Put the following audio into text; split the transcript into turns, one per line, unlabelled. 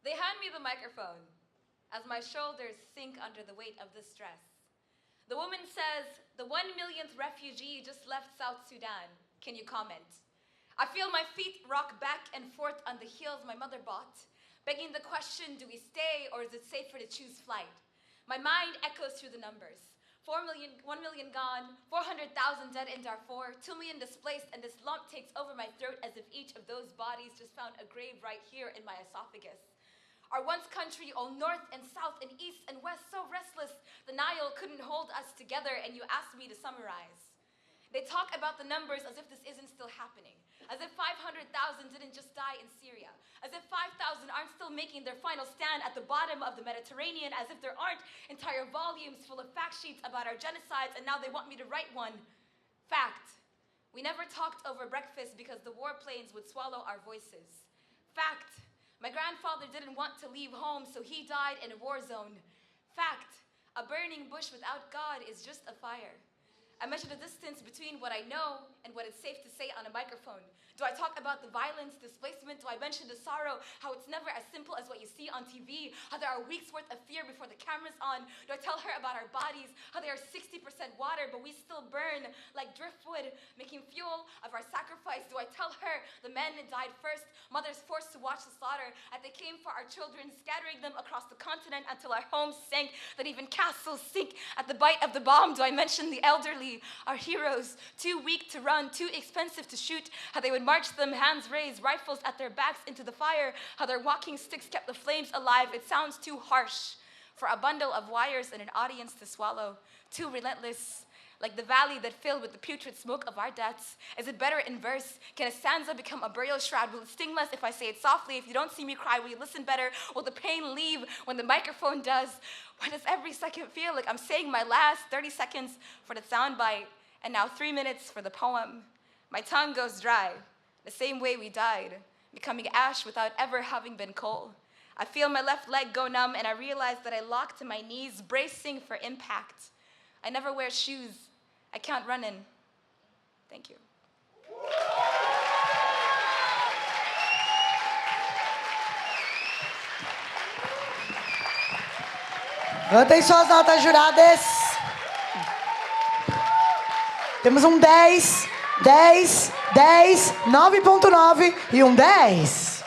They hand me the microphone as my shoulders sink under the weight of the stress. The woman says, the 1 millionth refugee just left South Sudan. Can you comment? I feel my feet rock back and forth on the heels my mother bought, begging the question, do we stay or is it safer to choose flight? My mind echoes through the numbers. 1 million gone, 400,000 dead in Darfur, 2 million displaced, and this lump takes over my throat as if each of those bodies just found a grave right here in my esophagus. Our once country, all north and south and east and west, so restless, the Nile couldn't hold us together, and you asked me to summarize. They talk about the numbers as if this isn't still happening, as if 500,000 didn't just die in Syria, as if 5,000 aren't still making their final stand at the bottom of the Mediterranean, as if there aren't entire volumes full of fact sheets about our genocides, and now they want me to write one. Fact. We never talked over breakfast because the warplanes would swallow our voices. Fact. My grandfather didn't want to leave home, so he died in a war zone. Fact. A burning bush without God is just a fire. I measure the distance between what I know and what it's safe to say on a microphone. Do I talk about the violence, displacement? Do I mention the sorrow, how it's never as simple as what you see on TV, how there are weeks worth of fear before the camera's on? Do I tell her about our bodies, how they are 60% water, but we still burn like driftwood, making fuel of our sacrifice? Do I tell her the men died first, mothers forced to watch the slaughter, as they came for our children, scattering them across the continent until our homes sank, that even castles sink at the bite of the bomb? Do I mention the elderly, our heroes, too weak to run, too expensive to shoot, how they would march them, hands raised, rifles at their backs into the fire, how their walking sticks kept the flames alive? It sounds too harsh for a bundle of wires and an audience to swallow, too relentless, like the valley that filled with the putrid smoke of our deaths. Is it better in verse? Can a stanza become a burial shroud? Will it sting less if I say it softly? If you don't see me cry, will you listen better? Will the pain leave when the microphone does? Why does every second feel like I'm saying my last 30 seconds for the soundbite, and now 3 minutes for the poem? My tongue goes dry, the same way we died, becoming ash without ever having been coal. I feel my left leg go numb, and I realize that I lock to my knees, bracing for impact. I never wear shoes. I can't run in. Thank you.
Atenção às notas juradas. Temos um 10, 10, 10, 9.9 e um 10.